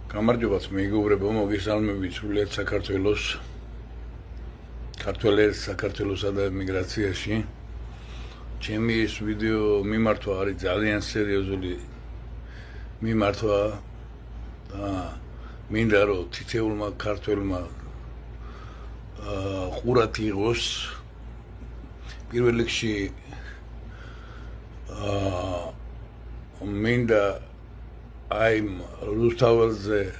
გამარჯობათ მეგობრებო, მოგესალმებით სრულიად საქართველოს, საქართველოსა და ემიგრაციაში. ჩემი ეს ვიდეო მიმართვა არის ძალიან სერიოზული მიმართვა და მინდა რომ თითოეულმა ქართველმა ყურად იყოს. პირველ რიგში მინდა აი რუსთაველზე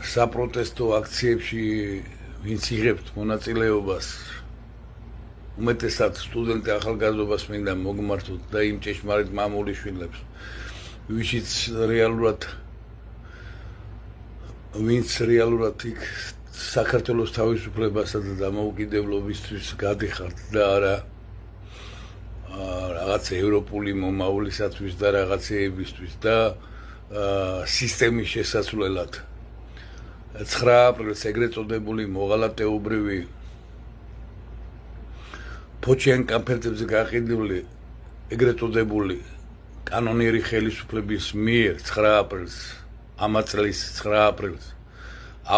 საპროტესტო აქციებში ვინც იღებთ მონაწილეობას უმეტესად სტუდენტი ახალგაზრდობას მინდა მოგმართოთ და იმ ჭეშმარიტ მამულიშვილებს ვინც რეალურად იქ საქართველოს თავისუფლებასა და დამოუკიდებლობისთვის გადიხართ და არა რაღაც ევროპული მომავლისათვის და რაღაცეებისთვის და სისტემის შესაცვლელად 9 აპრილს ეგრეთ წოდებული მოღალატეობრივი ფოჩიან კამფეტებზე გაყიდული ეგრეთ წოდებული კანონიერი ხელისუფლების მიერ 9 აპრილს ამ წლის 9 აპრილს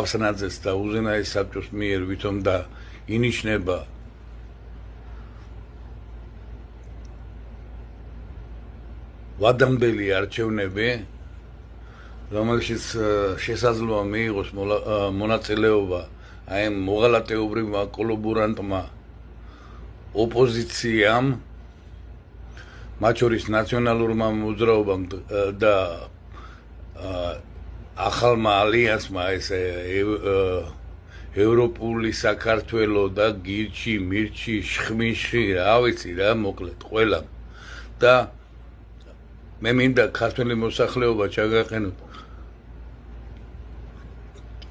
აბსანაძეს და უზენაეს საბჭოს მიერ ვითომ და ინიშნება ვადამდელი არჩევნები, რომელშიც შესაძლოა მიიღოს მონაწილეობა აი ამ მოღალატეობრივმა კოლაბორანტმა ოპოზიციამ, მათ შორის ნაციონალურმა მოძრაობამ და ახალმა ალიანსმა ეს ევროპული საქართველო და გირჩი, მირჩი, შხმიში, რა ვიცი რა, მოკლედ ყველა და მე მინდა ქართული მოსახლეობა ჩაგაყენოთ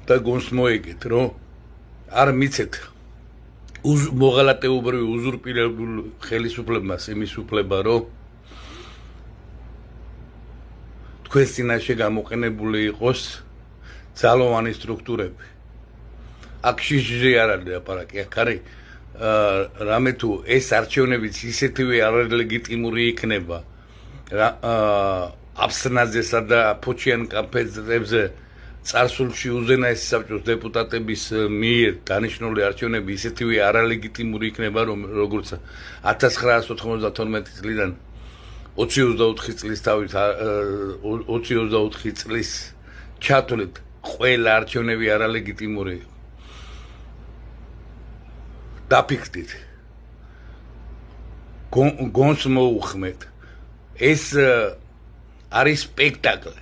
და გონს მოიგეთ, რომ არ მიცეთ მოღალატეობრივი უზურპირებულ ხელისუფლებას იმის უფლება, რომ თქვენს წინაშე გამოყენებული იყოს ძალოვანი სტრუქტურები. აქ შიჟი არ არის ლაპარაკი, აქ არის რამე თუ ეს არჩევნებიც ისეთივე არალეგიტიმური იქნება აბსანაძესა და ფოჩიან კამფეტებზე წარსულში უზენაესი საბჭოს დეპუტატების მიერ დანიშნული არჩევნები ისეთივე არალეგიტიმური იქნება, როგორც 1992 წლიდან 2024 წლის ჩათვლით ყველა არჩევნები არალეგიტიმური. დაფიქრდით. გონს მოუხმეთ. ეს არის სპექტაკლი.